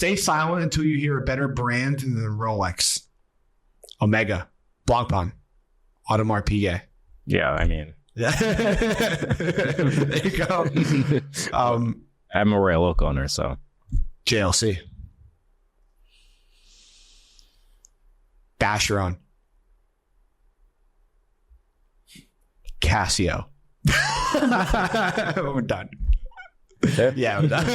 Stay silent until you hear a better brand than Rolex, Omega, Blancpain, Audemars Piguet. Yeah, I mean. Yeah. There you go. I'm a Royal Oak owner, so. JLC. Vacheron. Casio. We're done. Yeah, I'm done.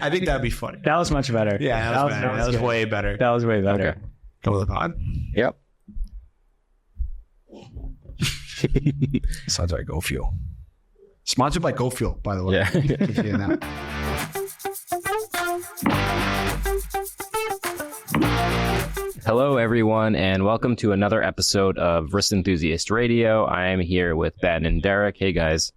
I think that'd be funny. That was much better. Yeah, that was way better. That was way better. Okay. Come with the pod. Yep. Sponsored by Go Fuel. Sponsored by Go Fuel, by the way. Yeah. Hello, everyone, and welcome to another episode of Wrist Enthusiast Radio. I am here with Ben and Derek. Hey, guys.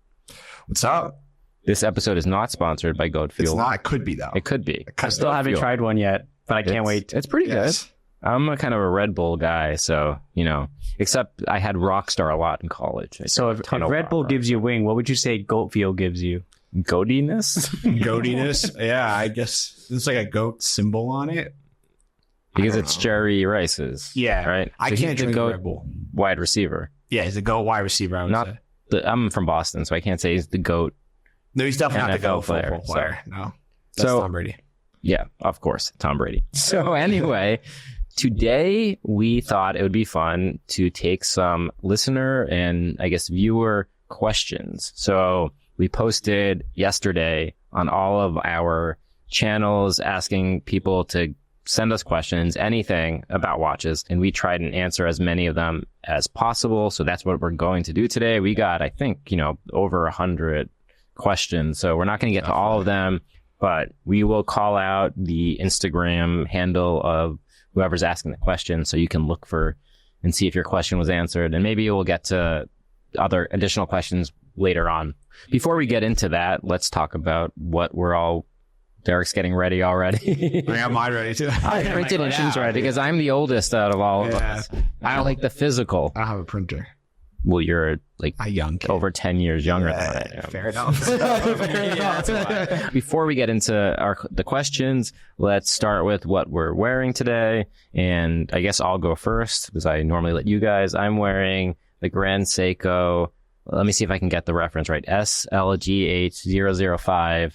What's up? This episode is not sponsored by Goat Fuel. It's not. It could be, though. It could be. I still haven't tried one yet, but I can't wait. It's pretty good. I'm a kind of a Red Bull guy, so, except I had Rockstar a lot in college. So if Red Bull gives you wing, what would you say Goat Fuel gives you? Goatiness? Goatiness? Yeah, I guess there's like a goat symbol on it. Because it's Jerry Rice's. Yeah. Right? I So can't he's the drink goat Red Bull. wide receiver. Yeah, he's a goat wide receiver, I would say. I'm from Boston, so I can't say he's the GOAT. No, he's definitely not the NFL goat player, football player. No. That's So- Tom Brady. Yeah, of course, Tom Brady. So anyway, today we thought it would be fun to take some listener and I guess viewer questions. So we posted yesterday on all of our channels asking people to send us questions, anything about watches, and we tried and answer as many of them as possible. So that's what we're going to do today. We got, I think, over 100 questions. So we're not going to get to all of them, but we will call out the Instagram handle of whoever's asking the question so you can look for and see if your question was answered. And maybe we'll get to other additional questions later on. Before we get into that, let's talk about what Derek's getting ready already. I got mine ready too. I printed it out because I'm the oldest out of all of us. I like the physical. I don't have a printer. Well, you're like A young kid. over 10 years younger than I am. Fair enough. That's why. Before we get into the questions, let's start with what we're wearing today. And I guess I'll go first because I normally let you guys. I'm wearing the Grand Seiko. Let me see if I can get the reference right. SLGH005.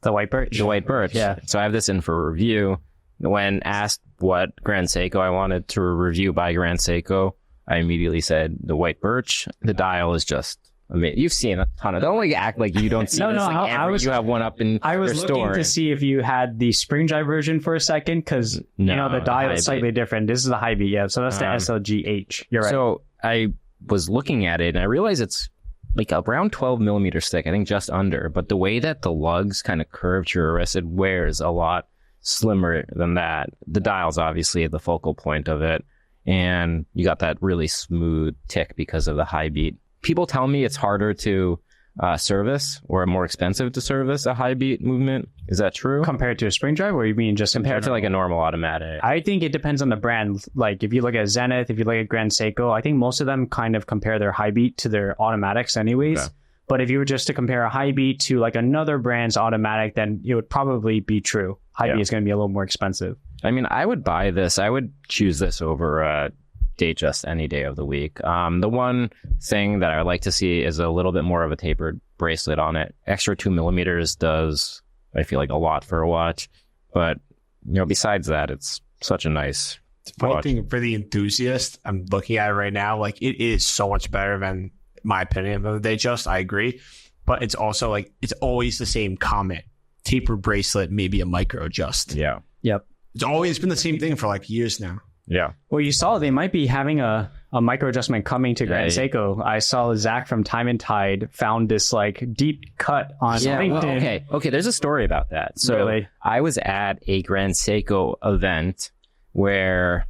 The white birch. The white birch. Yeah. So I have this in for review. When asked what Grand Seiko I wanted to review by Grand Seiko, I immediately said the white birch. The dial is just amazing. You've seen a ton of. Don't act like you don't see No, this. no, You have one up in I was your looking store. to see if you had the spring drive version for a second because No, the dial high is slightly different. This is the high beat, yeah. So that's the SLGH. You're right. So I was looking at it and I realized it's like around 12 millimeters thick. I think just under. But the way that the lugs kind of curve to your wrist, it wears a lot slimmer than that. The dial's obviously the focal point of it. And you got that really smooth tick because of the high beat. People tell me it's harder to service or more expensive to service a high beat movement. Is that true? Compared to a spring drive, or you mean just Compared to like a normal automatic? I think it depends on the brand. Like if you look at Zenith, if you look at Grand Seiko, I think most of them kind of compare their high beat to their automatics anyways. Okay. But if you were just to compare a high beat to like another brand's automatic, then it would probably be true. High beat is going to be a little more expensive. I mean, I would buy this. I would choose this over Datejust any day of the week. The one thing that I would like to see is a little bit more of a tapered bracelet on it. Extra 2 millimeters does, I feel like, a lot for a watch. But, besides that, it's such a nice One watch. thing for the enthusiast, I'm looking at it right now, like it is so much better than my opinion of the Datejust. I agree. But it's also like, it's always the same comment. Tapered bracelet, maybe a micro adjust. Yeah. Yep. It's always been the same thing for like years now. Yeah. Well, you saw they might be having a micro adjustment coming to Grand Seiko. I saw Zach from Time and Tide found this like deep cut on LinkedIn. Well, okay. There's a story about that. So Really? I was at a Grand Seiko event where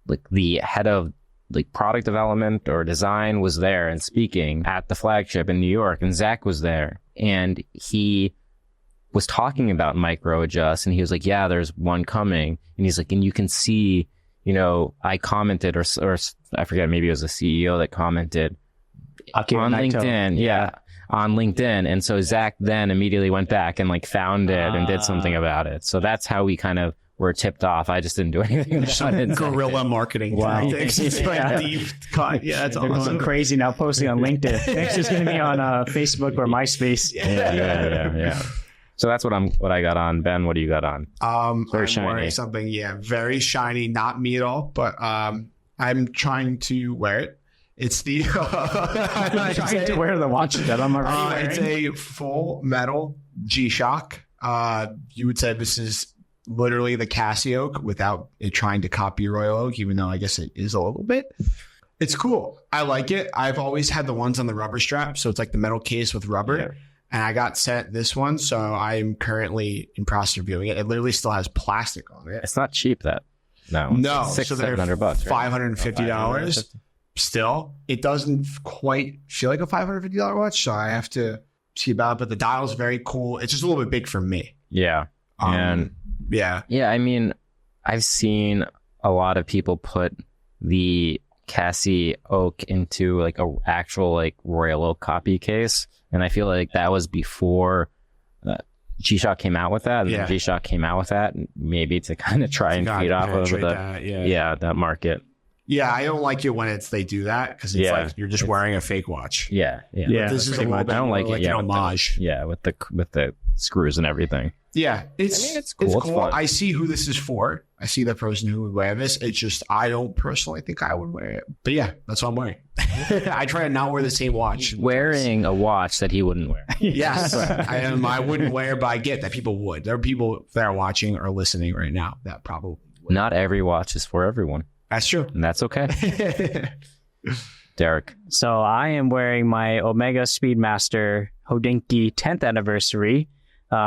like the head of like product development or design was there and speaking at the flagship in New York, and Zach was there, and he was talking about micro adjust, and he was like, yeah, there's one coming. And he's like, and you can see, I commented or I forget, maybe it was a CEO that commented on LinkedIn. Yeah. on LinkedIn. And so Zach then immediately went back and like found it and did something about it. So that's how we kind of were tipped off. I just didn't do anything about it. Guerrilla marketing. Wow. Tactics. It's like deep cut. Yeah, that's They're awesome. going crazy now, posting on LinkedIn. Next is going to be on Facebook or MySpace. Yeah. So that's what I got on. Ben, what do you got on? Very shiny. wearing something, very shiny. Not me at all, but I'm trying to wear it. It's the I'm trying to wear the watch that I'm already it's wearing. a full metal G-Shock. You would say this is literally the Casio without it trying to copy Royal Oak, even though I guess it is a little bit. It's cool. I like it. I've always had the ones on the rubber strap, so it's like the metal case with rubber. Yeah. And I got sent this one, so I'm currently in process of viewing it. It literally still has plastic on it. It's not cheap, that. No. No, so they're $700, right? $550. Still, it doesn't quite feel like a $550 watch, so I have to see about it. But the dial's very cool. It's just a little bit big for me. Yeah. And yeah. I mean, I've seen a lot of people put the Cassie Oak into like a actual like Royal Oak copy case, and I feel like that was before G-Shock came out with that, and then G-Shock came out with that, maybe to kind of try and feed off of that market. Yeah, I don't like it when they do that because it's like you're just wearing a fake watch. Yeah. But this is a little bit I don't like it. an homage. With the screws and everything. Yeah, it's cool. It's cool. I see who this is for. I see the person who would wear this. It's just I don't personally think I would wear it. But yeah, that's what I'm wearing. I try to not wear the same watch. Wearing a watch that he wouldn't wear. Yes, I am. I wouldn't wear, but I get that people would. There are people that are watching or listening right now that probably would. Not every watch is for everyone. That's true. And that's okay. Derek. So I am wearing my Omega Speedmaster Hodinkee 10th anniversary.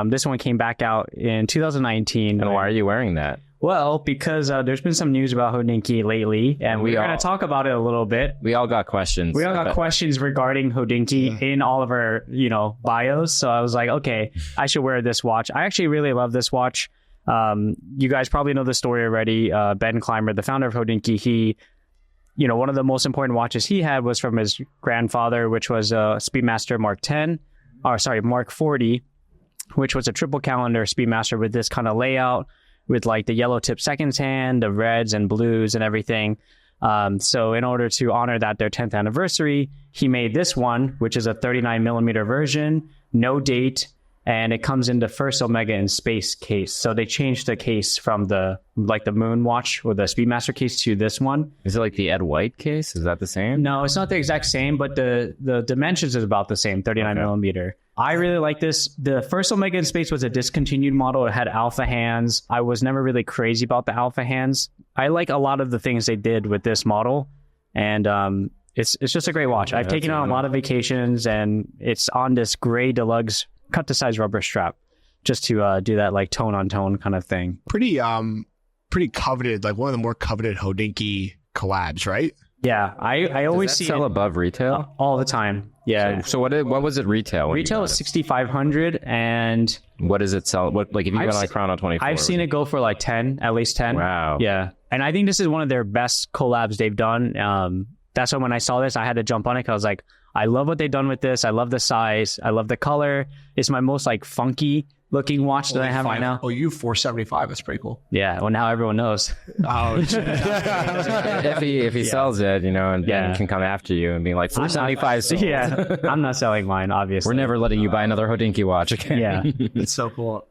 This one came back out in 2019. And why are you wearing that? Well, because there's been some news about Hodinkee lately, and we're going to talk about it a little bit. We all got questions. We all got questions regarding Hodinkee in all of our, bios. So I was like, okay, I should wear this watch. I actually really love this watch. You guys probably know the story already. Ben Clymer, the founder of Hodinkee, he, one of the most important watches he had was from his grandfather, which was a Speedmaster Mark 40, which was a triple calendar Speedmaster with this kind of layout with like the yellow tip seconds hand, the reds and blues and everything. So in order to honor their 10th anniversary, he made this one, which is a 39 millimeter version, no date, and it comes in the first Omega in space case. So they changed the case from the Moon watch or the Speedmaster case to this one. Is it like the Ed White case? Is that the same? No, it's not the exact same, but the dimensions is about the same, 39 millimeter. I really like this. The first Omega in space was a discontinued model. It had alpha hands. I was never really crazy about the alpha hands. I like a lot of the things they did with this model, and it's just a great watch. I've taken on a lot of vacations, and it's on this gray deluxe cut to size rubber strap just to do that like tone on tone kind of thing. Pretty coveted, like one of the more coveted Hodinkee collabs, right? Yeah, I always see sell it above retail all the time. Yeah. So what was it retail? Retail is $6,500, and what does it sell? What if you got on Chrono 24? I've seen it go for like 10, at least 10. Wow. Yeah, and I think this is one of their best collabs they've done. That's when I saw this, I had to jump on it because I was like, I love what they've done with this. I love the size. I love the color. It's my most like funky looking watch that I have right now. Oh, you 475. That's pretty cool. Yeah. Well, now everyone knows. Oh, if he sells it, and can come after you and be like 475. Yeah. I'm not selling mine, obviously. We're never letting you buy another Hodinkee watch again. Yeah. It's so cool.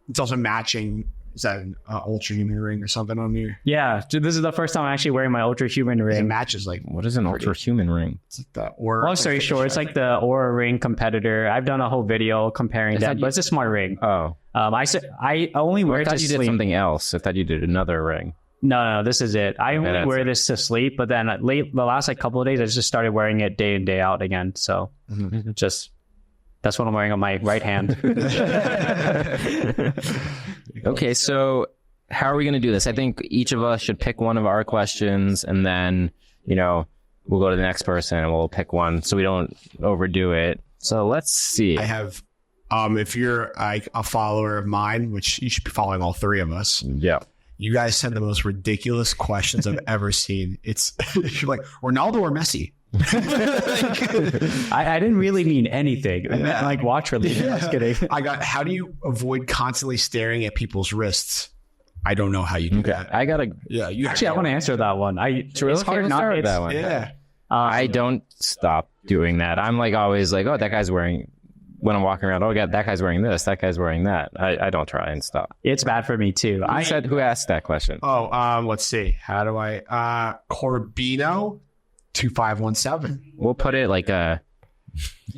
It's also matching. Is that an ultra human ring or something on you? Yeah. This is the first time I'm actually wearing my ultra human ring. It matches like what is an ultra human ring? It's like the Aura. Long story short, it's like the Aura ring competitor. I've done a whole video comparing that, but it's a smart ring. Oh. I only wear it to sleep. I thought you did something else. I thought you did another ring. No, this is it. I only wear this to sleep, but then the last couple of days, I just started wearing it day in, day out again. So that's what I'm wearing on my right hand. Okay, so how are we going to do this? I think each of us should pick one of our questions, and then, we'll go to the next person and we'll pick one so we don't overdo it. So let's see. I have, if you're like a follower of mine, which you should be following all three of us. Yeah. You guys send the most ridiculous questions I've ever seen. It's you're like Ronaldo or Messi. I didn't really mean anything. I meant like watch release. Yeah. Just kidding. I got, how do you avoid constantly staring at people's wrists? I don't know how you do that. I gotta. Yeah, you Actually, I want to answer that one. It's Let's hard not start to with that one. Yeah. I don't stop doing that. I'm like always like, oh, that guy's wearing. When I'm walking around, oh, God, that guy's wearing this. That guy's wearing that. I don't try and stop. It's bad for me too. I said, who asked that question? Oh, let's see. How do I? Corbino 2517. We'll put it like a.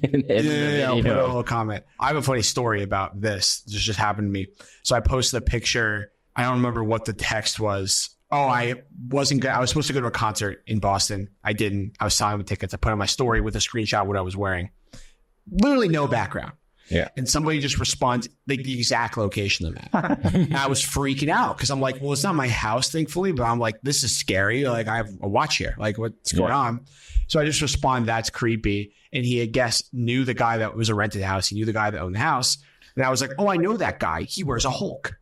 I'll put a little comment. I have a funny story about this. This just happened to me. So I posted a picture. I don't remember what the text was. Oh, I wasn't good. I was supposed to go to a concert in Boston. I didn't. I was selling the tickets. I put on my story with a screenshot of what I was wearing. Literally no background. Yeah. And somebody just responds like the exact location I'm at. And I was freaking out because I'm like, well, it's not my house, thankfully, but I'm like, this is scary. Like, I have a watch here. Like, what's going on? So I just respond, that's creepy. And he, I guess, knew the guy that was a rented house. He knew the guy that owned the house. And I was like, oh, I know that guy. He wears a Hulk.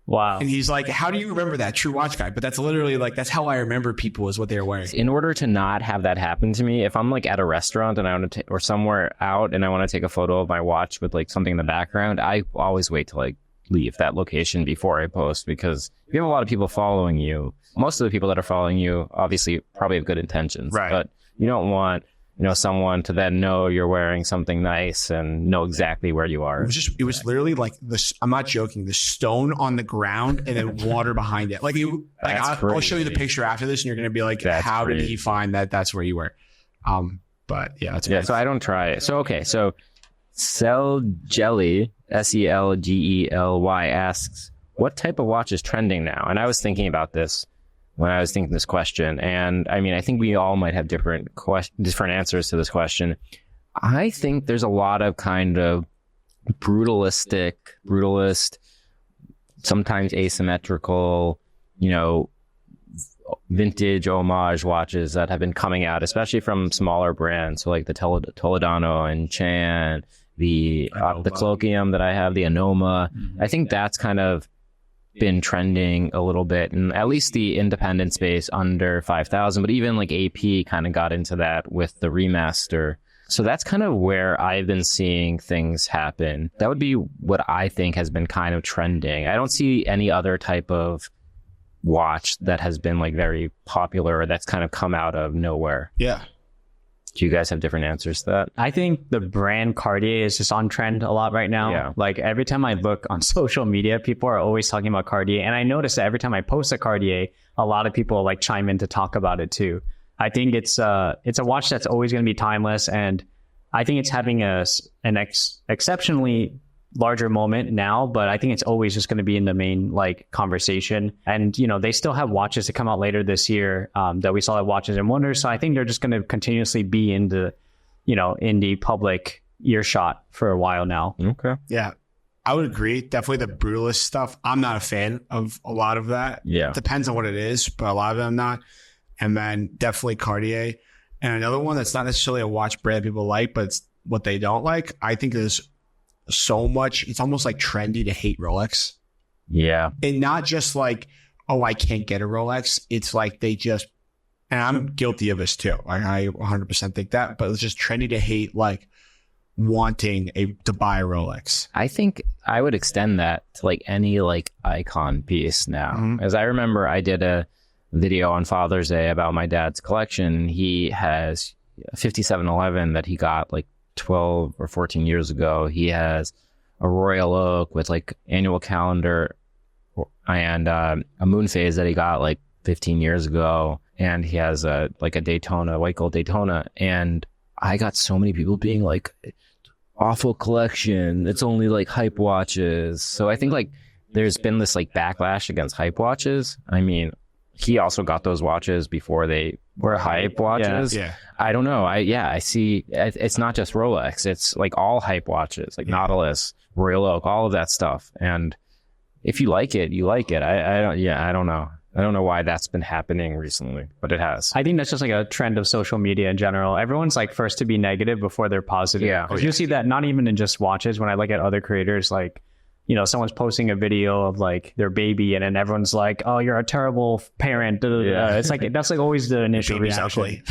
Wow. And he's like, how do you remember that? True watch guy. But that's literally like, that's how I remember people is what they're wearing. In order to not have that happen to me, if I'm like at a restaurant and I want to or somewhere out and I want to take a photo of my watch with like something in the background, I always wait to like leave that location before I post, because if you have a lot of people following you, most of the people that are following you obviously probably have good intentions, right? But you don't want, someone to then know you're wearing something nice and know exactly where you are. It was literally like this. I'm not joking. The stone on the ground and then water behind it. Like, I'll show you the picture after this, and you're going to be like, how did he find that? That's where you were. But yeah, that's so I don't try it. So okay, so Sel Jelly Selgely asks, what type of watch is trending now? And I was thinking about this when I was thinking this question. And I mean, I think we all might have different answers to this question. I think there's a lot of kind of brutalist, sometimes asymmetrical, vintage homage watches that have been coming out, especially from smaller brands. So like the Toledano and Chan, the Colloquium that I have, the Anoma. Mm-hmm. I think that's kind of been trending a little bit, and at least the independent space under 5,000, but even like AP kind of got into that with the remaster. So that's kind of where I've been seeing things happen. That would be what I think has been kind of trending. I don't see any other type of watch that has been like very popular or that's kind of come out of nowhere. Yeah. Do you guys have different answers to that? I think the brand Cartier is just on trend a lot right now. Yeah. Like every time I look on social media, people are always talking about Cartier. And I notice that every time I post a Cartier, a lot of people like chime in to talk about it too. I think it's a watch that's always going to be timeless. And I think it's having an exceptionally larger moment now, but I think it's always just going to be in the main like conversation. And they still have watches to come out later this year that we saw at Watches and Wonders. So I think they're just going to continuously be in the public earshot for a while now. Okay. Yeah, I would agree. Definitely the brutalist stuff. I'm not a fan of a lot of that. Yeah, depends on what it is, but a lot of it I'm not. And then definitely Cartier. And another one that's not necessarily a watch brand people like, but it's what they don't like. I think there's so much, it's almost like trendy to hate Rolex. Yeah. And not just like, oh, I can't get a Rolex. It's like they just, and I'm guilty of this too. Like I 100% think that, but it's just trendy to hate like wanting to buy a Rolex. I think I would extend that to like any like icon piece now. Mm-hmm. As I remember, I did a video on Father's Day about my dad's collection. He has a 5711 that he got like 12 or 14 years ago. He has a Royal Oak with like annual calendar and a moon phase that he got like 15 years ago. And he has a Daytona, white gold Daytona. And I got so many people being like, awful collection. It's only like hype watches. So I think like there's been this like backlash against hype watches. I mean, he also got those watches before they were hype watches. Yeah. I don't know. I see. It's not just Rolex. It's like all hype watches, like Nautilus, Royal Oak, all of that stuff. And if you like it, you like it. I don't know. I don't know why that's been happening recently, but it has. I think that's just like a trend of social media in general. Everyone's like first to be negative before they're positive. Yeah. You see that not even in just watches. When I look at other creators like someone's posting a video of like their baby, and then everyone's like, "Oh, you're a terrible parent." Yeah. It's like that's like always the initial Baby's reaction. ugly.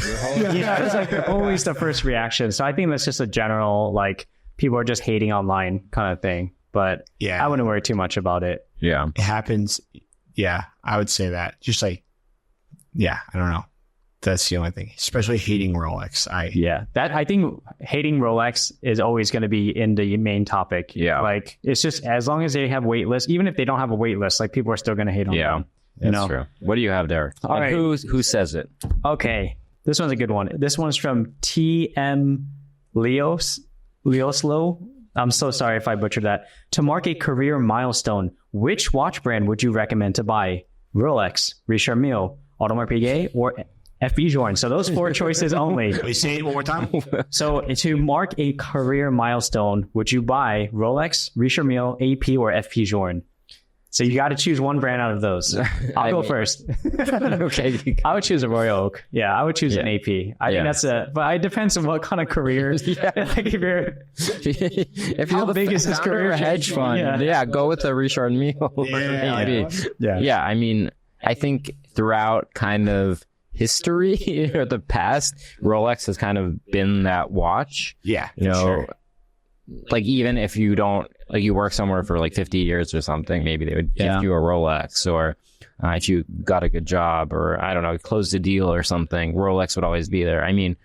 Yeah, it's like always the first reaction. So I think that's just a general like people are just hating online kind of thing. But Yeah. I wouldn't worry too much about it. Yeah. It happens. Yeah, I would say that. Just like, yeah, I don't know. That's the only thing. Especially hating Rolex. I think hating Rolex is always going to be in the main topic. Yeah. Like it's just as long as they have wait lists, even if they don't have a wait list, like people are still going to hate on them. That's true. What do you have there? All And right. Who says it? Okay. This one's a good one. This one's from TM Leoslo. I'm so sorry if I butchered that. To mark a career milestone, which watch brand would you recommend to buy? Rolex, Richard Mille, Audemars Piguet, or FB Journe? So those 4 choices only. Wait, say it one more time. So to mark a career milestone, would you buy Rolex, Richard Mille, AP, or FP Journe? So you got to choose one brand out of those. I'll go first. Okay. I would choose a Royal Oak. Yeah, I would choose an AP. I think that's but it depends on what kind of career. Like if How you're the big is his founder career? of a hedge fund, go with the Richard Mille. Yeah. I mean, I think throughout kind of history or the past, Rolex has kind of been that watch. Yeah, Sure. Like even if you don't, like you work somewhere for like 50 years or something, maybe they would gift you a Rolex, or if you got a good job, or I don't know, closed a deal or something, Rolex would always be there. I mean,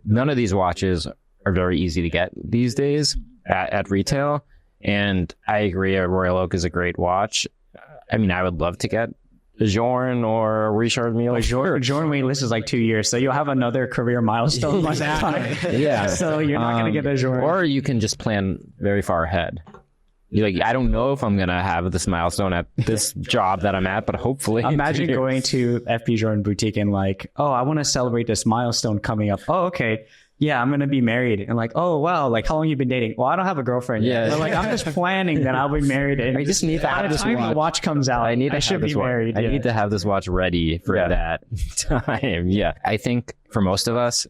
none of these watches are very easy to get these days at retail. And I agree, a Royal Oak is a great watch. I mean, I would love to get a Journe or a Richard Mille. Journe wait list is like 2 years, so you'll have another career milestone by that time. Yeah. So you're not going to get a Journe. Or you can just plan very far ahead. You're like, I don't know if I'm going to have this milestone at this job that I'm at, but hopefully. Imagine going to FP Journe boutique and like, oh, I want to celebrate this milestone coming up. Oh, okay. Yeah, I'm going to be married. And like, oh, wow, like how long you been dating? Well, I don't have a girlfriend yet. Yeah. But like, I'm just planning that I'll be married. And I just need to have this by the time the watch comes out, I should be married. I need to have this watch ready for that time. Yeah. I think for most of us,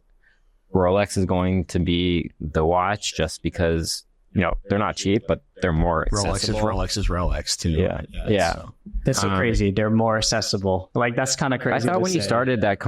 Rolex is going to be the watch just because, they're not cheap, but they're more accessible. Rolex is Rolex too. Yeah. So. That's so crazy. They're more accessible. Like that's kind of crazy. I thought when you started that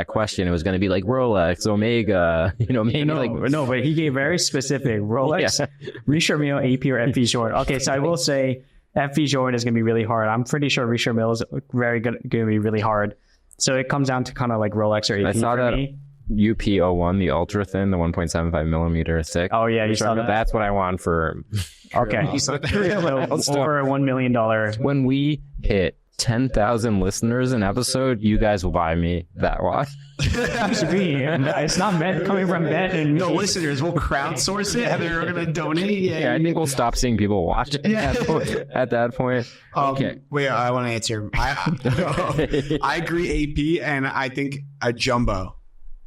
question, it was going to be like Rolex, Omega, maybe no, but he gave very specific Rolex, Richard Mille, AP, or FP Journe. Okay, so I will say FP Journe is going to be really hard. I'm pretty sure Richard Mille is going to be really hard. So it comes down to kind of like Rolex or AP. I saw that me. UP01, the ultra thin, the 1.75 millimeter thick. Oh yeah, you saw that. That's what I want for. Okay, over $1 million. When we hit 10,000 listeners an episode, you guys will buy me that watch. It's not coming from Ben and no listeners. We'll crowdsource it, and they're going to donate. Yeah, I think we'll stop seeing people watch it at that point. Okay. Wait, I want to answer. I agree, AP, and I think a jumbo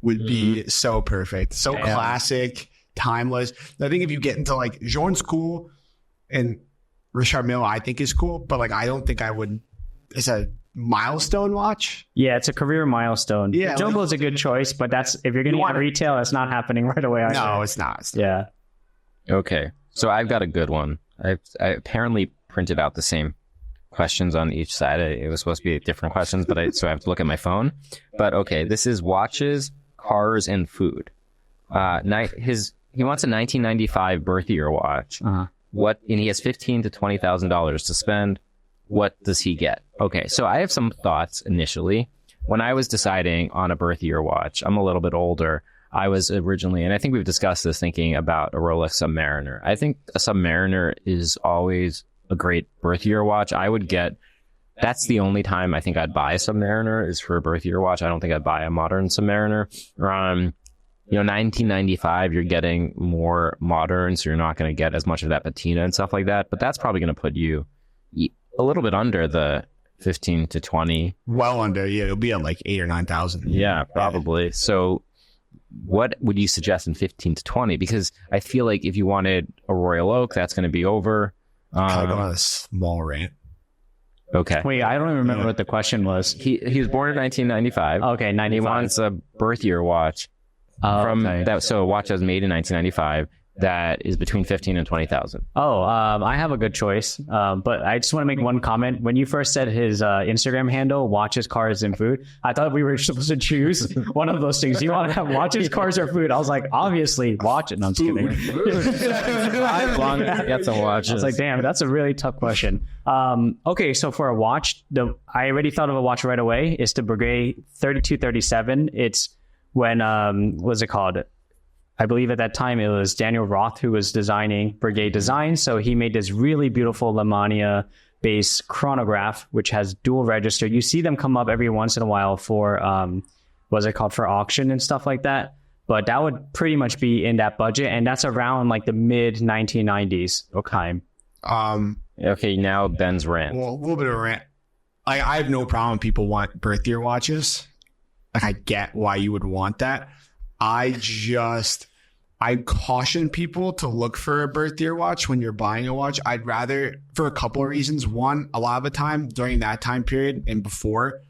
would be so perfect, so classic, timeless. I think if you get into like Journe's cool, and Richard Mille I think is cool, but like I don't think I would. It's a milestone watch. Yeah, it's a career milestone. Yeah, Jumbo is a good choice, but that's if you're going to get retail, that's not happening right away. No, it's not. Yeah. Okay, so I've got a good one. I apparently printed out the same questions on each side. It was supposed to be different questions, but so I have to look at my phone. But okay, this is watches, cars, and food. He wants a 1995 birth year watch. And he has $15,000 to $20,000 to spend. What does he get? Okay, so I have some thoughts initially. When I was deciding on a birth year watch, I'm a little bit older. I was originally, and I think we've discussed this, thinking about a Rolex Submariner. I think a Submariner is always a great birth year watch. That's the only time I think I'd buy a Submariner is for a birth year watch. I don't think I'd buy a modern Submariner. 1995, you're getting more modern, so you're not going to get as much of that patina and stuff like that. But that's probably going to put you a little bit under the 15 to 20. Well under, yeah. It'll be at like 8,000 or 9,000. Yeah, probably. So what would you suggest in 15 to 20? Because I feel like if you wanted a Royal Oak, that's going to be over. Can I go on a small rant? Okay. Wait, I don't even remember what the question was. He was born in 1995. Okay, 95. He wants a birth year watch. So a watch that was made in 1995. that is between 15 and 20,000. I have a good choice. But I just want to make one comment. When you first said his Instagram handle, watches, cars, and food, I thought we were supposed to choose one of those things. Do you want to have watches, cars, or food? I was like, obviously, watch it. No, I'm just kidding. As long as you get some watches. I was like, damn, that's a really tough question. Okay, so for a watch, I already thought of a watch right away. It's the Breguet 3237. It's when, what's it called? I believe at that time it was Daniel Roth who was designing Breguet design. So he made this really beautiful Lamania based chronograph, which has dual register. You see them come up every once in a while for, what's it called, for auction and stuff like that. But that would pretty much be in that budget. And that's around like the mid 1990s. Okay. Okay, now Ben's rant. Well, a little bit of a rant. I have no problem people want birth year watches. Like, I get why you would want that. I caution people to look for a birth year watch when you're buying a watch. I'd rather, for a couple of reasons. One, a lot of the time during that time period and before,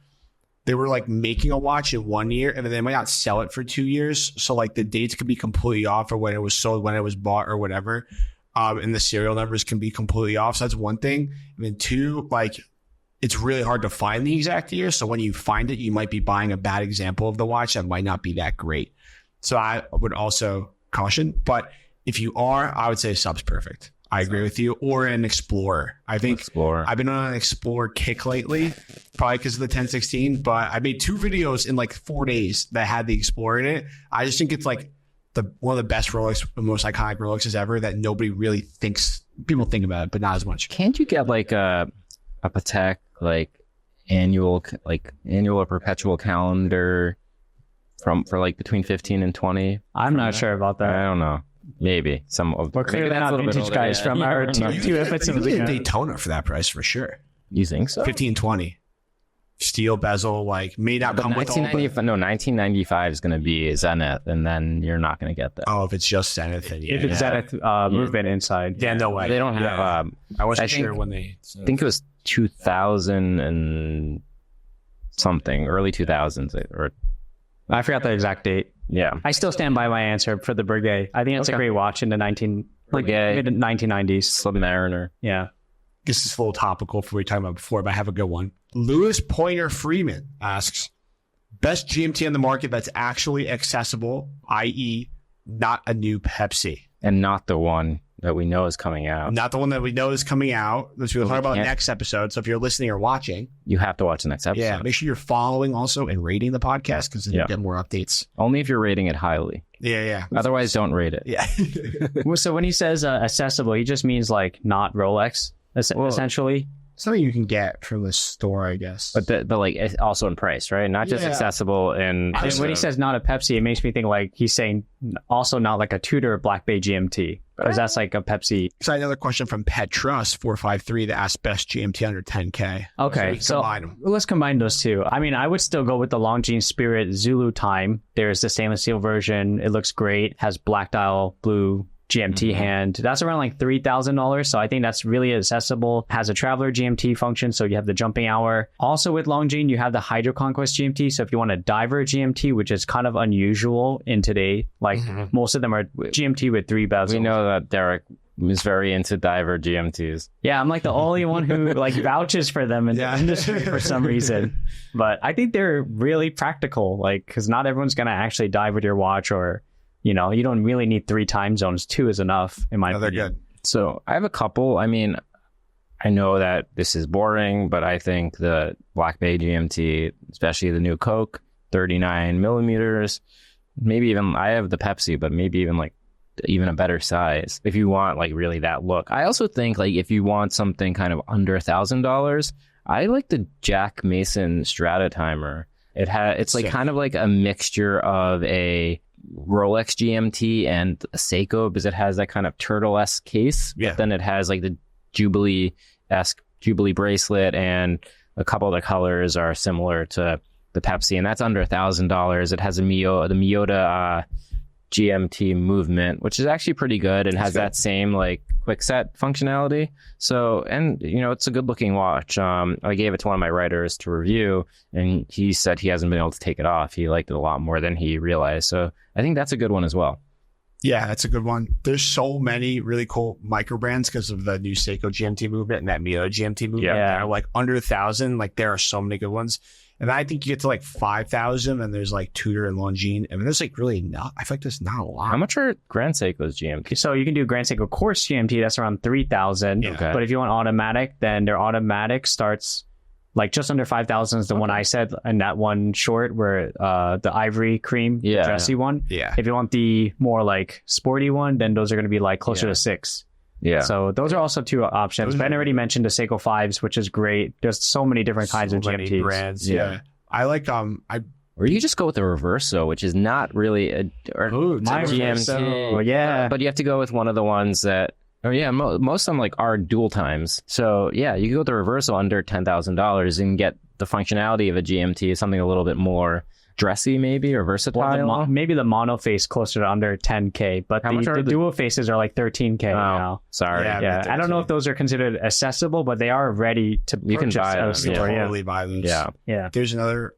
they were like making a watch in 1 year and then they might not sell it for 2 years. So like the dates could be completely off, or when it was sold, when it was bought, or whatever. And the serial numbers can be completely off. So that's one thing. And then two, like, it's really hard to find the exact year. So when you find it, you might be buying a bad example of the watch that might not be that great. So I would also caution. But if you are, I would say sub's perfect. I agree with you. Or an Explorer. I think I've been on an Explorer kick lately, probably because of the 1016. But I made 2 videos in like 4 days that had the Explorer in it. I just think it's like one of the best Rolex, the most iconic Rolexes ever that nobody really thinks. People think about it, but not as much. Can't you get like a Patek like annual or perpetual calendar for like between 15 and 20? I'm not sure about that. I don't know. Maybe some of. We're clearly not vintage guys from our two episodes. You can get Daytona for that price for sure. You think so? 1520. Steel bezel, like, may not come with all the... 1995 is going to be Zenith, and then you're not going to get that. Oh, if it's just Zenith, then yeah. If it's Zenith movement inside. Yeah, no way. They don't have... I wasn't sure when they... I think it was 2000 and something, early 2000s. Or I forgot the exact date. Yeah. I still stand by my answer for the Breguet. I think it's a great watch in the mid-1990s. Submariner. Yeah. This is a little topical for what we were talking about before, but I have a good one. Lewis Pointer Freeman asks, best GMT on the market that's actually accessible, i.e. not a new Pepsi. And not the one that we know is coming out. Not the one that we know is coming out, which we'll talk about next episode. So if you're listening or watching, you have to watch the next episode. Yeah, make sure you're following also and rating the podcast, because you get more updates. Only if you're rating it highly. Yeah. Otherwise, don't rate it. Yeah. So when he says accessible, he just means like not Rolex, essentially. Something you can get from the store, I guess. But like it's also in price, right? Not just accessible. And when he says not a Pepsi, it makes me think like he's saying also not like a Tudor Black Bay GMT, because that's like a Pepsi. So another question from Petrus 453 that asks best GMT under 10K. Okay, so let's combine those two. I mean, I would still go with the Longines Spirit Zulu Time. There's the stainless steel version. It looks great. Has black dial, blue GMT hand. That's around like $3,000. So I think that's really accessible. Has a traveler GMT function. So you have the jumping hour. Also with Longines, you have the Hydro Conquest GMT. So if you want a diver GMT, which is kind of unusual in today, like most of them are GMT with 3 bezels. We know that Derek is very into diver GMTs. Yeah, I'm like the only one who like vouches for them in the industry for some reason. But I think they're really practical, like, because not everyone's going to actually dive with your watch, or you know, you don't really need 3 time zones. 2 is enough, in my opinion. They're good. So I have a couple. I mean, I know that this is boring, but I think the Black Bay GMT, especially the new Coke, 39 millimeters, maybe even, I have the Pepsi, but maybe even a better size if you want like really that look. I also think like if you want something kind of under $1,000, I like the Jack Mason Strata Timer. It's like kind of like a mixture of a Rolex GMT and a Seiko, because it has that kind of turtle-esque case. Yeah. But then it has like the Jubilee-esque Jubilee bracelet, and a couple of the colors are similar to the Pepsi, and that's under $1,000. It has the Miyota GMT movement, which is actually pretty good, and has that same like quick set functionality. So, and you know, it's a good looking watch. I gave it to one of my writers to review, and he said he hasn't been able to take it off. He liked it a lot more than he realized. So I think that's a good one as well. Yeah, that's a good one. There's so many really cool micro brands because of the new Seiko GMT movement and that Mio GMT movement. Yeah. Like under 1,000. Like there are so many good ones. And I think you get to like 5,000 and there's like Tudor and Longines. I mean, there's like really not, I feel like there's not a lot. How much are Grand Seiko's GMT? So you can do Grand Seiko Course GMT. That's around 3,000. Yeah. Okay. But if you want automatic, then their automatic starts like just under 5,000 is the one I said, and that one short where the ivory cream dressy one. Yeah. If you want the more like sporty one, then those are going to be like closer to 6. Yeah. So those are also 2 options. Ben already mentioned the Seiko 5s, which is great. There's so many different kinds of many GMTs. brands. Yeah. I like, Or you just go with the Reverso, which is not really a GMT. Well, yeah. But you have to go with one of the ones that, most of them like are dual times. So yeah, you can go with the Reverso under $10,000 and get the functionality of a GMT, something a little bit more dressy maybe or versatile. Well, maybe the mono face closer to under 10K, but the dual faces are like 13K now. Sorry. Yeah. I don't know if those are considered accessible, but they are ready to You can purchase buy at a them. store. You totally buy those. Yeah. There's another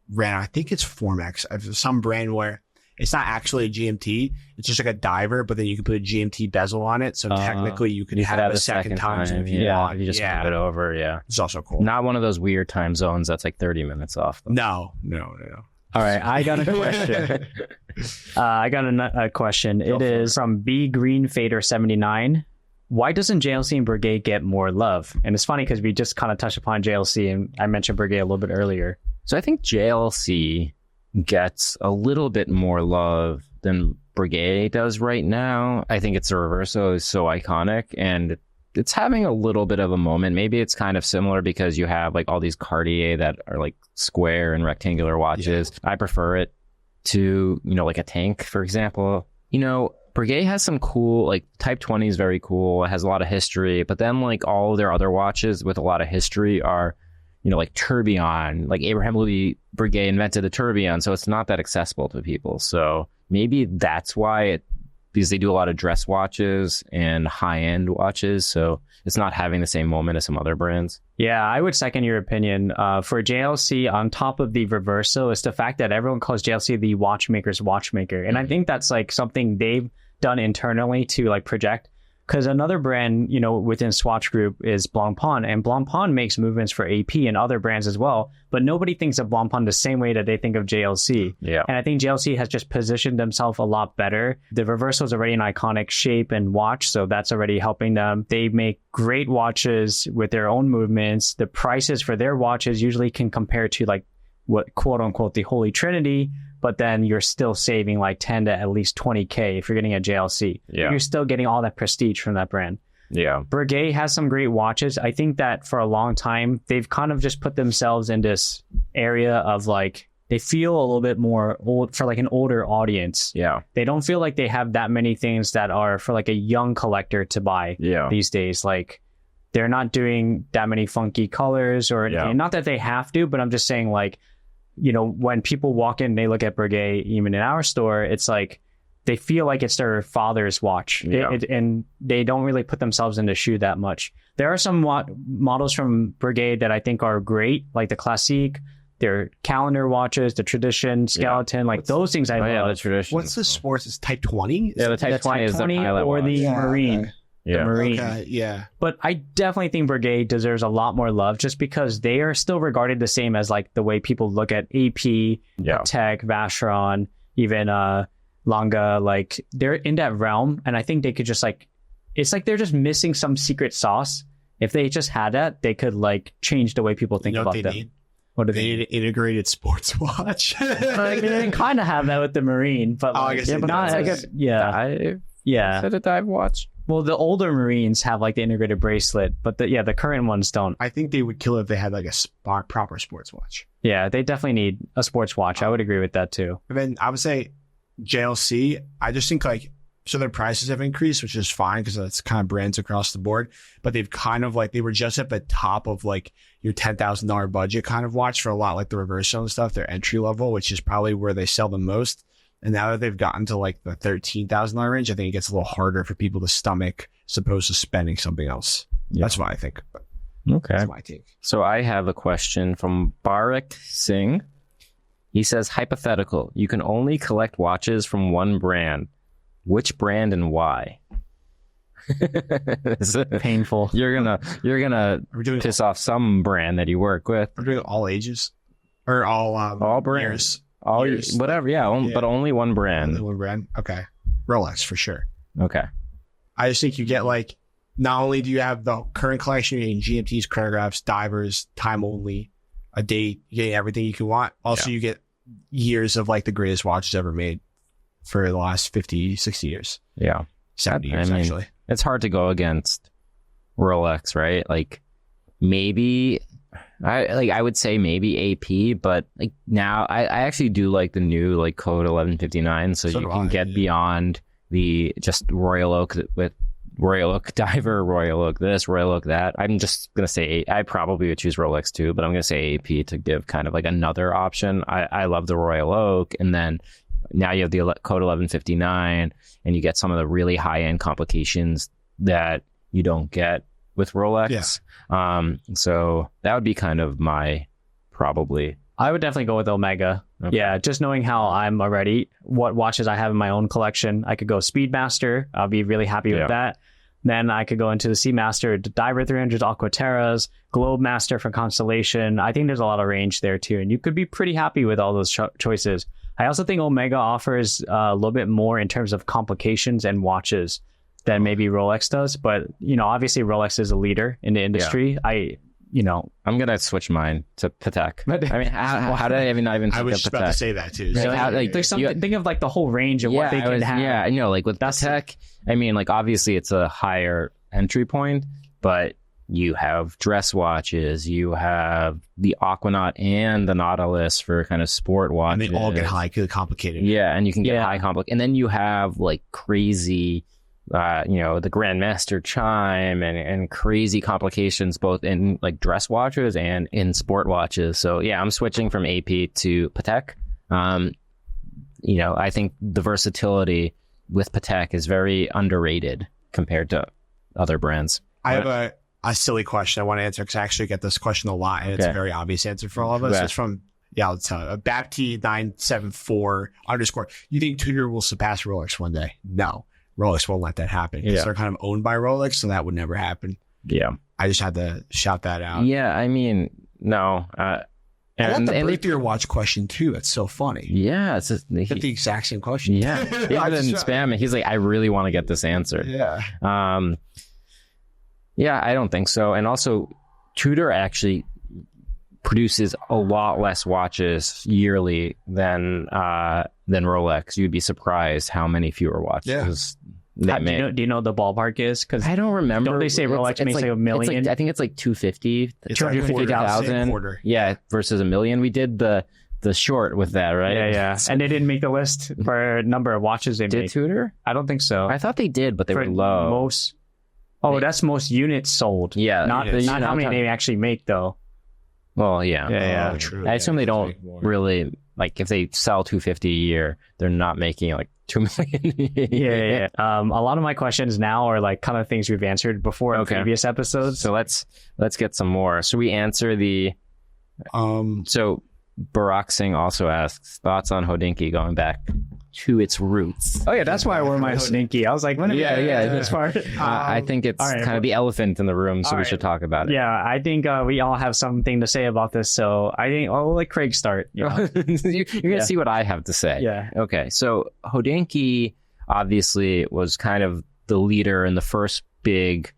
brand, I think it's Formex. Some brand where it's not actually a GMT. It's just like a diver, but then you can put a GMT bezel on it. So technically you can have a second time if you want. You just move it over. Yeah. It's also cool. Not one of those weird time zones that's like 30 minutes off. No. All right, I got a question. A question. It is from B Green Fader 79. Why doesn't JLC and Breguet get more love? And it's funny because we just kind of touched upon JLC and I mentioned Breguet a little bit earlier. So I think JLC gets a little bit more love than Breguet does right now. I think it's a Reverso is so iconic and it's having a little bit of a moment. Maybe it's kind of similar because you have like all these Cartier that are like square and rectangular watches. Yeah. I prefer it to, like a tank, for example. Breguet has some cool, like Type 20 is very cool. It has a lot of history, but then like all of their other watches with a lot of history are, like Tourbillon, like Abraham Louis Breguet invented the Tourbillon. So it's not that accessible to people. So maybe that's why because they do a lot of dress watches and high-end watches, so it's not having the same moment as some other brands. Yeah, I would second your opinion. For JLC, on top of the Reverso, is the fact that everyone calls JLC the watchmaker's watchmaker. And I think that's like something they've done internally to like project. Because another brand, within Swatch Group is Blancpain, and Blancpain makes movements for AP and other brands as well. But nobody thinks of Blancpain the same way that they think of JLC. Yeah. And I think JLC has just positioned themselves a lot better. The Reverso is already an iconic shape and watch, so that's already helping them. They make great watches with their own movements. The prices for their watches usually can compare to like what quote unquote the Holy Trinity, but then you're still saving like 10 to at least 20K if you're getting a JLC. Yeah. You're still getting all that prestige from that brand. Yeah. Breguet has some great watches. I think that for a long time, they've kind of just put themselves in this area of like, they feel a little bit more old for like an older audience. Yeah. They don't feel like they have that many things that are for like a young collector to buy these days. Like they're not doing that many funky colors or anything. Not that they have to, but I'm just saying like, when people walk in, they look at Breguet, even in our store, it's like they feel like it's their father's watch. And they don't really put themselves in the shoe that much. There are some models from Breguet that I think are great, like the Classique, their calendar watches, the Tradition, Skeleton, like those things I love. Yeah, the Tradition. What's the sports? It's Type 20? Yeah, the Type 20 is the pilot or watch. the Marine. Yeah. The Marine. Okay, yeah. But I definitely think Breguet deserves a lot more love just because they are still regarded the same as like the way people look at AP, Tech, Vacheron, even Lange. Like they're in that realm, and I think they could just like, it's like they're just missing some secret sauce. If they just had that, they could like change the way people think about them. What do they need? An integrated sports watch. They kind of have that with the Marine, but I guess not. Is it a dive watch? Well, the older Marines have like the integrated bracelet, but the current ones don't. I think they would kill if they had like a proper sports watch. Yeah, they definitely need a sports watch. I would agree with that too. And then I would say JLC, I just think like, so their prices have increased, which is fine because that's kind of brands across the board. But they've kind of like, they were just at the top of like your $10,000 budget kind of watch for a lot like the Reverso and stuff, their entry level, which is probably where they sell the most. And now that they've gotten to like the $13,000 range, I think it gets a little harder for people to stomach as opposed to spending something else. Yeah. That's what I think. Okay. That's my take. So I have a question from Barak Singh. He says, hypothetical, you can only collect watches from one brand. which brand and why? Painful. You're gonna piss off some brand that you work with. We're doing all ages or all brands, years. Whatever. Yeah, but only one brand. Only one brand. Okay, Rolex for sure. Okay. I just think you get like, not only do you have the current collection, you're getting GMTs, chronographs, divers, time only, a date, you get everything you can want. Also, you get years of like the greatest watches ever made for the last 50, 60 years. Yeah. 70 years, actually. It's hard to go against Rolex, right? Like maybe I would say maybe AP, but like now I actually do like the new like code 1159, so you can get beyond the just Royal Oak with Royal Oak diver, Royal Oak this, Royal Oak that. I'm just gonna say I probably would choose Rolex too, but I'm gonna say AP to give kind of like another option. I love the Royal Oak, and then now you have the code 1159, and you get some of the really high end complications that you don't get with Rolex. Yeah. So that would be kind of my probably. I would definitely go with Omega. Okay. Yeah, just knowing how I'm already, what watches I have in my own collection. I could go Speedmaster. I'll be really happy with that. Then I could go into the Seamaster, Diver 300s, Aquaterras, Globemaster for Constellation. I think there's a lot of range there too, and you could be pretty happy with all those choices. I also think Omega offers a little bit more in terms of complications and watches than maybe Rolex does. But, you know, obviously Rolex is a leader in the industry. Yeah. I'm going to switch mine to Patek. I mean, how did I not even think of Patek? I was just about to say that too. Like, there's something, think of like the whole range of what they can have. Yeah, I know, like with Patek, I mean, like obviously it's a higher entry point, but you have dress watches, you have the Aquanaut and the Nautilus for kind of sport watches. And they all get high complicated. Yeah, and you can get high complicated. And then you have like crazy, the Grandmaster chime and crazy complications both in like dress watches and in sport watches. So yeah, I'm switching from AP to Patek. I think the versatility with Patek is very underrated compared to other brands. I have a silly question I want to answer because I actually get this question a lot, and it's a very obvious answer for all of us. It's from let's tell you, Bapti974 _. You think Tudor will surpass Rolex one day? No, Rolex won't let that happen because they're kind of owned by Rolex, so that would never happen. Yeah, I just had to shout that out. Yeah, I mean, no. I want the birthday watch question too. That's so funny. Yeah, it's the exact same question. Yeah, even spam. He's like, I really want to get this answer. Yeah. Yeah, I don't think so. And also, Tudor actually produces a lot less watches yearly than Rolex. You'd be surprised how many fewer watches they make. Do you know what the ballpark is? Because I don't remember. Don't they say Rolex makes like a million? I think it's like 250,000. Yeah, versus a million. We did the short with that, right? Yeah. And they didn't make the list for a number of watches they made. Did Tudor? I don't think so. I thought they did, but they were low. That's most units sold. Yeah. Not how many they actually make, though. Well, yeah. Yeah. True. I assume they don't really, like, if they sell 250 a year, they're not making like 2 million. Yeah. A lot of my questions now are like kind of things we've answered before in previous episodes. So let's get some more. So we answer the... So Barack Singh also asks, thoughts on Hodinkee going back to its roots. Oh yeah, that's why I wore my Hodinkee. I was like, this part. I think it's kind of the elephant in the room, so we should talk about it. Yeah, I think we all have something to say about this, so I think I'll let Craig start. You're gonna see what I have to say. Yeah. Okay, so Hodinkee obviously was kind of the leader in the first big,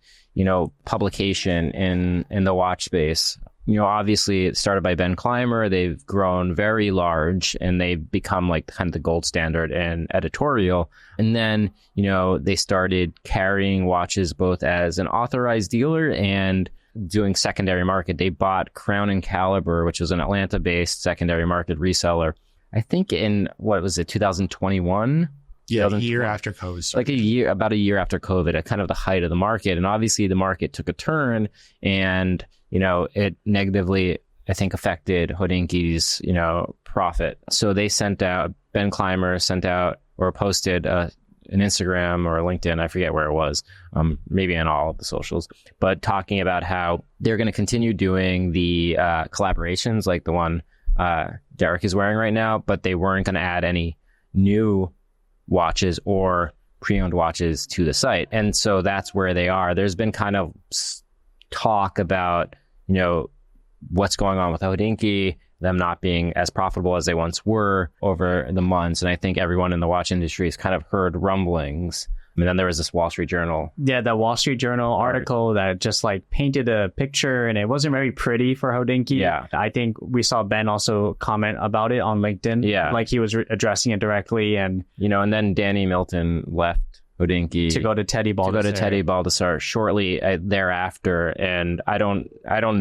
publication in the watch space. Obviously it started by Ben Clymer. They've grown very large and they've become like kind of the gold standard in editorial. And then, they started carrying watches both as an authorized dealer and doing secondary market. They bought Crown and Caliber, which was an Atlanta-based secondary market reseller. I think in, 2021? Yeah, a year after COVID. Like about a year after COVID, at kind of the height of the market. And obviously the market took a turn and, it negatively, I think, affected Hodinkee's, profit. So they Ben Clymer sent out or posted an Instagram or a LinkedIn, I forget where it was, maybe on all of the socials, but talking about how they're going to continue doing the collaborations like the one Derek is wearing right now, but they weren't going to add any new watches or pre-owned watches to the site. And so that's where they are. There's been kind of talk about, what's going on with Hodinkee, them not being as profitable as they once were over the months. And I think everyone in the watch industry has kind of heard rumblings. And then there was this Wall Street Journal. Yeah, the Wall Street Journal article that just like painted a picture, and it wasn't very pretty for Hodinkee. Yeah. I think we saw Ben also comment about it on LinkedIn. Yeah. Like he was addressing it directly. And and then Danny Milton left Hodinkee to go to Teddy Baldassare shortly thereafter. And I don't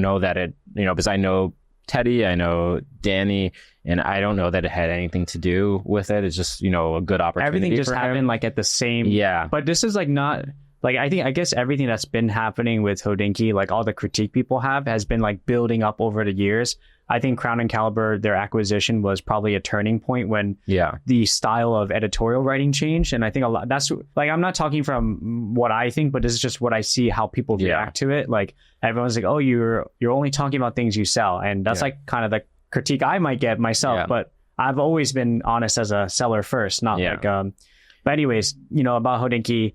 know that it, because I know Teddy, I know Danny, and I don't know that it had anything to do with it. It's just, a good opportunity. Everything just for happened him. like at the same. Yeah. But this is like not like, I guess everything that's been happening with Hodinkee, like all the critique people have, has been like building up over the years. I think Crown and Caliber, their acquisition was probably a turning point when the style of editorial writing changed. And I think a lot, that's like, I'm not talking from what I think, but this is just what I see how people react to it. Like everyone's like, oh, you're only talking about things you sell. And that's like kind of the critique I might get myself, but I've always been honest as a seller first, not like, but anyways, about Hodinkee,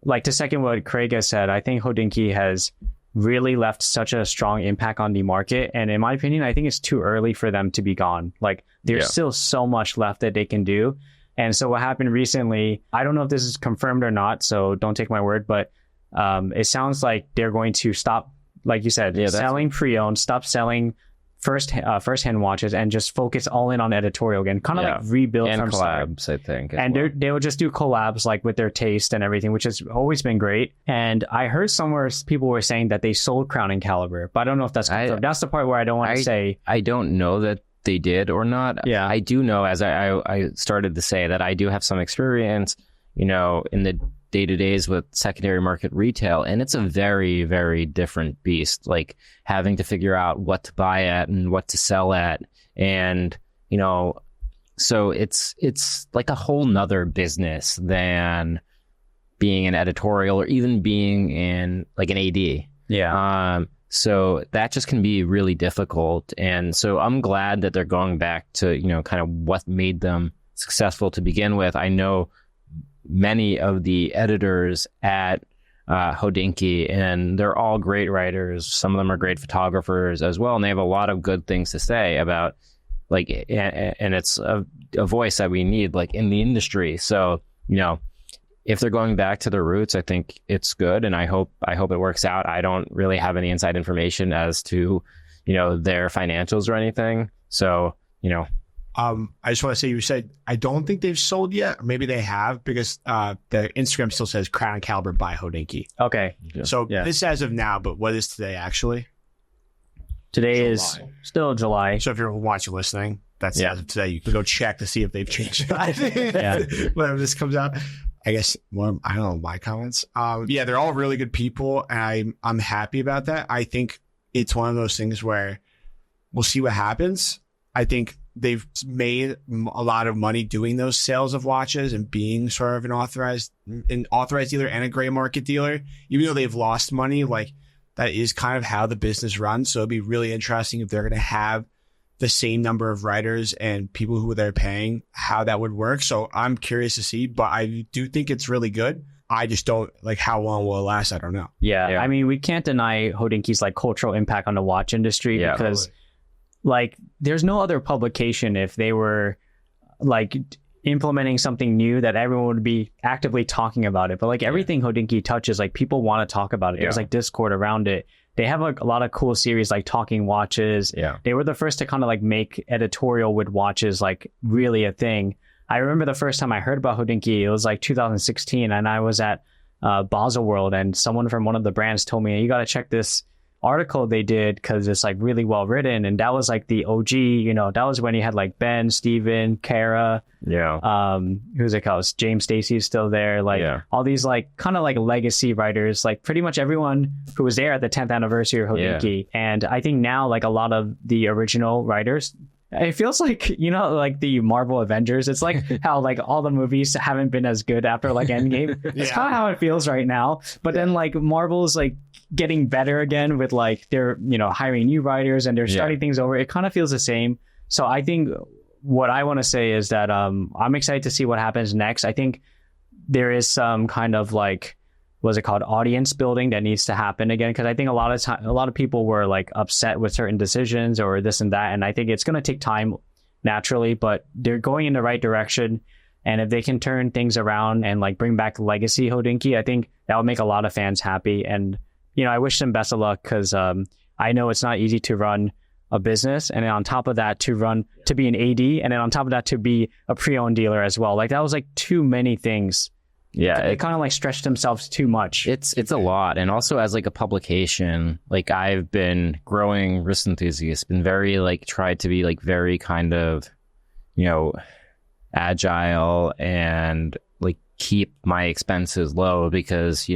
like to second what Craig has said, I think Hodinkee has really left such a strong impact on the market. And in my opinion, I think it's too early for them to be gone. Like there's still so much left that they can do. And so what happened recently, I don't know if this is confirmed or not, so don't take my word, but it sounds like they're going to stop, like you said, selling pre-owned, stop selling first-hand watches, and just focus all in on editorial again, kind of like rebuild and from collabs, start. I think. And they will just do collabs like with their taste and everything, which has always been great. And I heard somewhere people were saying that they sold Crown and Caliber, but I don't know if that's confirmed. That's the part where I don't want to say. I don't know that they did or not. Yeah. I do know, as I started to say, that I do have some experience, in the day-to-days with secondary market retail, and it's a very, very different beast, like having to figure out what to buy at and what to sell at. And so it's like a whole nother business than being an editorial or even being in like an AD. So that just can be really difficult. And so I'm glad that they're going back to kind of what made them successful to begin with. I know many of the editors at Hodinkee, and they're all great writers. Some of them are great photographers as well, and they have a lot of good things to say about like, and it's a voice that we need like in the industry. So if they're going back to their roots, I think it's good, and I hope it works out. I don't really have any inside information as to their financials or anything. So I just want to say, you said, I don't think they've sold yet. Or maybe they have, because the Instagram still says Crown and Caliber by Hodinkee. Okay. So this is as of now, but what is today actually? Today is still July. So if you're watching, listening, that's as of today. You can go check to see if they've changed. Whenever this comes out. I guess, well, I don't know, my comments. They're all really good people, and I'm happy about that. I think it's one of those things where we'll see what happens. I think they've made a lot of money doing those sales of watches and being sort of an authorized dealer and a gray market dealer. Even though they've lost money, like that is kind of how the business runs. So it'd be really interesting if they're going to have the same number of writers and people who they're paying, how that would work. So I'm curious to see, but I do think it's really good. I just don't like how long will it last. I don't know. Yeah. I mean, we can't deny Hodinkee's like cultural impact on the watch industry because like there's no other publication, if they were like implementing something new, that everyone would be actively talking about it. But like everything Hodinkee touches, like people want to talk about it. There's like Discord around it. They have like a lot of cool series like Talking Watches. They were the first to kind of like make editorial with watches like really a thing. I remember the first time I heard about Hodinkee, it was like 2016, and I was at Basel World, and someone from one of the brands told me, you got to check this article they did because it's like really well written. And that was like the OG, that was when you had like Ben, Steven, Kara, who's it called? James Stacy's still there, like all these like kind of like legacy writers, like pretty much everyone who was there at the 10th anniversary of Hodinkee. And I think now like a lot of the original writers, it feels like, like the Marvel Avengers. It's like how like all the movies haven't been as good after like Endgame. It's kind of how it feels right now. But then like Marvel's like getting better again with like they're, hiring new writers and they're starting things over. It kind of feels the same. So I think what I want to say is that I'm excited to see what happens next. I think there is some kind of like, what's it called, audience building that needs to happen again, because I think a lot of people were like upset with certain decisions or this and that, and I think it's going to take time naturally, but they're going in the right direction. And if they can turn things around and like bring back legacy Hodinkee, I think that would make a lot of fans happy. And I wish them best of luck, because I know it's not easy to run a business, and then on top of that to be an AD, and then on top of that to be a pre-owned dealer as well. Like that was like too many things. Yeah, it kind of like stretched themselves too much. It's a lot. And also as like a publication, like I've been growing Wrist Enthusiast, been very like tried to be like very kind of, agile and like keep my expenses low, because,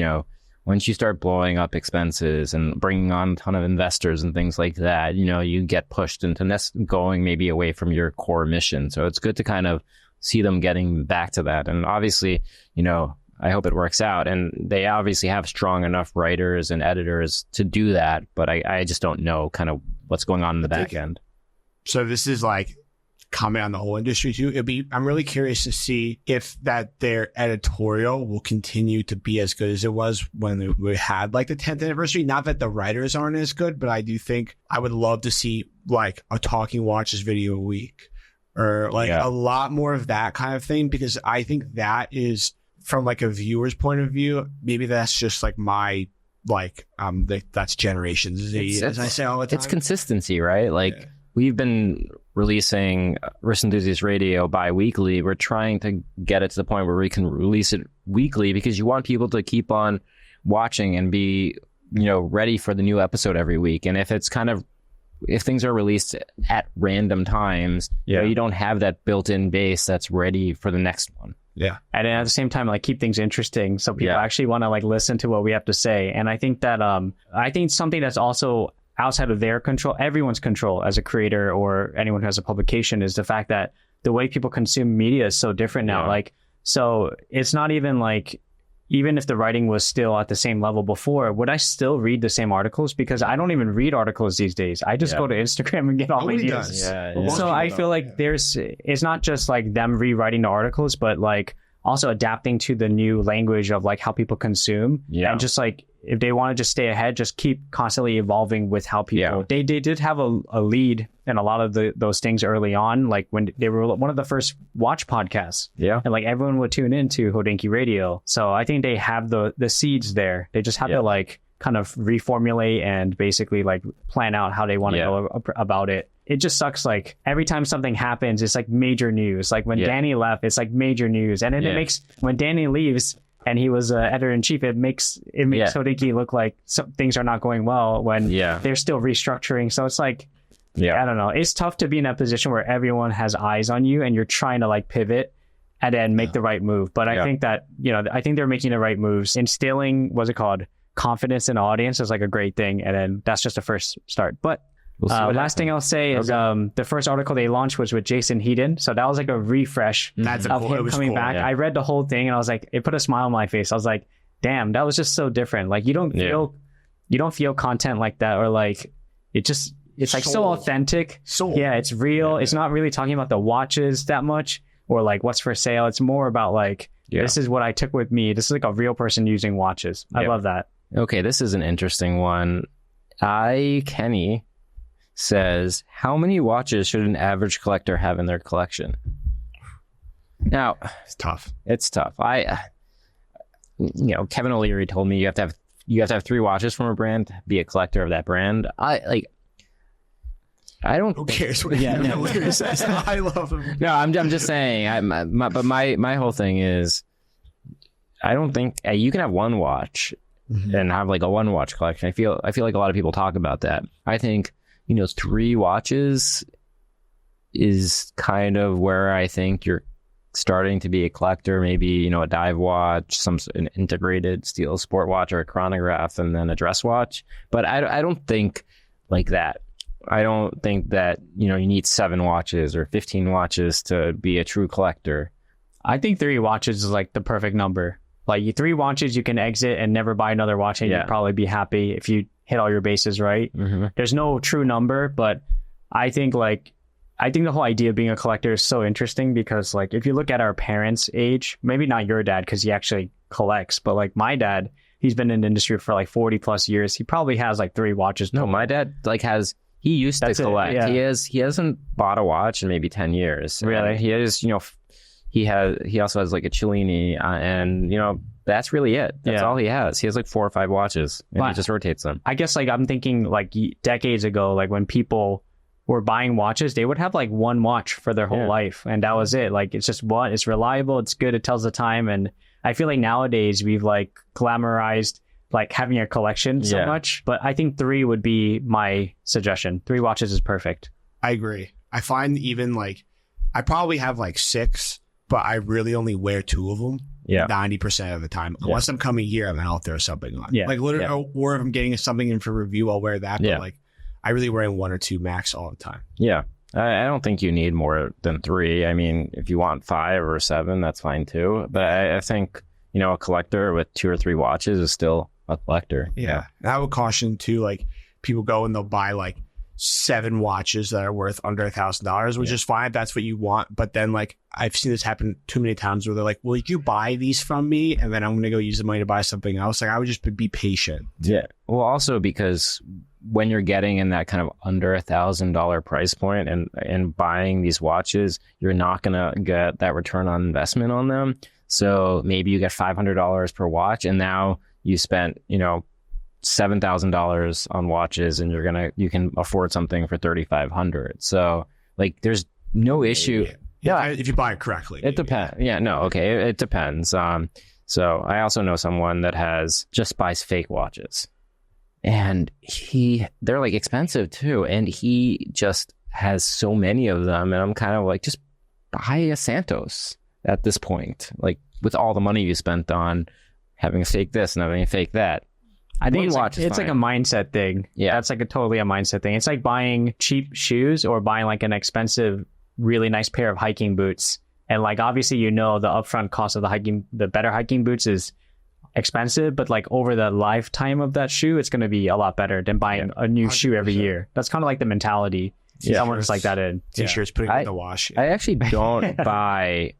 once you start blowing up expenses and bringing on a ton of investors and things like that, you get pushed into going maybe away from your core mission. So it's good to kind of see them getting back to that. And obviously, I hope it works out. And they obviously have strong enough writers and editors to do that. But I just don't know kind of what's going on in the back end. So this is like comment on the whole industry too. I'm really curious to see if their editorial will continue to be as good as it was when we had like the 10th anniversary. Not that the writers aren't as good, but I do think I would love to see like a talking watches video a week, or like a lot more of that kind of thing, because I think that is, from like a viewer's point of view, maybe that's just like my that's Generation Z, as I say all the time. It's consistency, right? Like we've been releasing Wrist Enthusiast Radio bi-weekly. We're trying to get it to the point where we can release it weekly, because you want people to keep on watching and be, ready for the new episode every week. And if things are released at random times, you don't have that built-in base that's ready for the next one. Yeah. And at the same time, like keep things interesting so people actually want to like listen to what we have to say. And I think that something that's also outside of their control, everyone's control as a creator or anyone who has a publication, is the fact that the way people consume media is so different now. Like, so it's not even like, even if the writing was still at the same level before, would I still read the same articles? Because I don't even read articles these days. I just go to Instagram and get all my news. So I feel like it's not just like them rewriting the articles, but like also adapting to the new language of like how people consume. And just like, if they want to just stay ahead, just keep constantly evolving with how people, they did have a lead in a lot of those things early on, like when they were one of the first watch podcasts. And like everyone would tune into Hodinkee Radio. So I think they have the seeds there. They just have to like kind of reformulate and basically like plan out how they want to go about it. It just sucks. Like every time something happens, it's like major news. Like when Danny left, it's like major news. And then it makes, when Danny leaves and he was editor-in-chief, it makes Hodinkee look like things are not going well when they're still restructuring. So it's like, I don't know. It's tough to be in that position where everyone has eyes on you and you're trying to like pivot and then make the right move. But I think that, I think they're making the right moves. Instilling, confidence in the audience is like a great thing. And then that's just the first start. But last thing I'll say is the first article they launched was with Jason Heaton. So that was like a refresh of him coming back. I read the whole thing and I was like, it put a smile on my face. I was like, damn, that was just so different. Like you don't feel content like that, or like it's like so authentic. Yeah, it's real. It's not really talking about the watches that much or like what's for sale. It's more about like, this is what I took with me. This is like a real person using watches. I love that. Okay, this is an interesting one. Kenny says, how many watches should an average collector have in their collection? Now, it's tough. Kevin O'Leary told me you have to have 3 watches from a brand to be a collector of that brand. I don't. Who cares what O'Leary says? I love him. No, I'm just saying. But my whole thing is, I don't think you can have one watch and have like a one watch collection. I feel like a lot of people talk about that. I think 3 watches is kind of where I think you're starting to be a collector. Maybe a dive watch, an integrated steel sport watch, or a chronograph, and then a dress watch. But I don't think like that. I don't think that you need 7 watches or 15 watches to be a true collector. I think 3 watches is like the perfect number. Like 3 watches, you can exit and never buy another watch, and you'd probably be happy if you hit all your bases right. There's no true number, but I think like I think the whole idea of being a collector is so interesting because like if you look at our parents' age, maybe not your dad because he actually collects, but like my dad, he's been in the industry for like 40 plus years. He probably has like 3 watches. No, my dad like he used to collect. He hasn't bought a watch in maybe 10 years. Really? And he is, he also has like a Cellini and that's really it. That's all he has. He has like 4 or 5 watches and he just rotates them. I guess like I'm thinking like decades ago, like when people were buying watches, they would have like one watch for their whole life. And that was it. Like it's just one, it's reliable. It's good. It tells the time. And I feel like nowadays we've like glamorized like having a collection so much. But I think 3 would be my suggestion. 3 watches is perfect. I agree. I find even like, I probably have like 6, but I really only wear 2 of them. 90% of the time, unless I'm coming here and I'll throw something on. Like literally, or if I'm getting something in for review, I'll wear that. But like, I really wear 1 or 2 max all the time. Yeah, I don't think you need more than 3. I mean, if you want 5 or 7, that's fine too. But I think a collector with 2 or 3 watches is still a collector. Yeah, and I would caution too. Like people go and they'll buy like 7 watches that are worth under $1,000, which is fine if that's what you want. But then like I've seen this happen too many times where they're like, "Will you buy these from me?" And then I'm going to go use the money to buy something else. Like I would just be patient. Yeah. Well, also because when you're getting in that kind of under $1,000 price point and buying these watches, you're not going to get that return on investment on them. So maybe you get $500 per watch, and now you spent $7,000 on watches, and you can afford something for $3,500. So like there's no issue. Yeah, if you buy it correctly. It depends. Yeah, no, okay, it depends. So I also know someone that just buys fake watches, and they're like expensive too, and he just has so many of them, and I'm kind of like, just buy a Santos at this point, like with all the money you spent on having a fake this and having a fake that. I think it's like a mindset thing. Yeah, that's like totally a mindset thing. It's like buying cheap shoes or buying like an expensive, really nice pair of hiking boots. And like obviously the upfront cost of the better hiking boots is expensive, but like over the lifetime of that shoe, it's going to be a lot better than buying a new shoe every year. That's kind of like the mentality. Someone's like that in T-shirts, putting it in the wash. I actually don't buy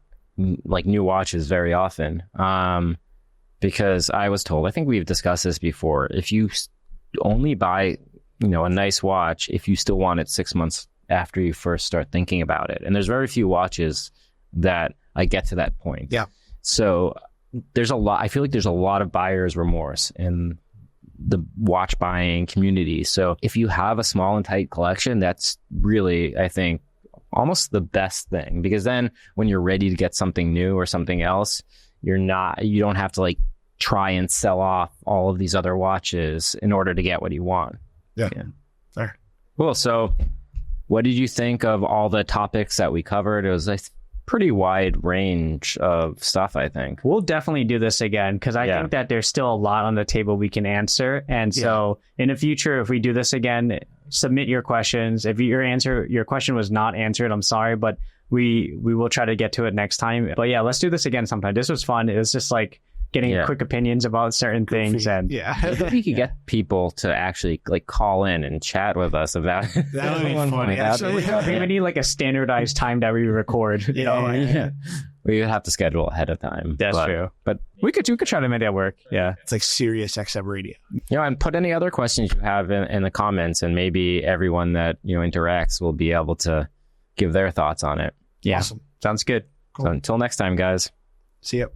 like new watches very often. Because I was told, I think we've discussed this before, if you only buy, a nice watch, if you still want it 6 months after you first start thinking about it. And there's very few watches that I get to that point. Yeah. So I feel like there's a lot of buyer's remorse in the watch buying community. So if you have a small and tight collection, that's really, I think, almost the best thing, because then when you're ready to get something new or something else, you don't have to like try and sell off all of these other watches in order to get what you want. Yeah. Fair. Cool. So what did you think of all the topics that we covered? It was a pretty wide range of stuff, I think. We'll definitely do this again because I think that there's still a lot on the table we can answer. And so in the future, if we do this again, submit your questions. If your question was not answered, I'm sorry, but we will try to get to it next time. But yeah, let's do this again sometime. This was fun. It was just like getting quick opinions about certain things. And if we could get people to actually like call in and chat with us about it. That would be funny. We need like a standardized time that we record. We would have to schedule ahead of time. That's true. But we could try to make that work. Yeah. It's like Sirius XM radio. And put any other questions you have in the comments, and maybe everyone that interacts will be able to give their thoughts on it. Yeah. Awesome. Sounds good. Cool. So until next time, guys. See ya.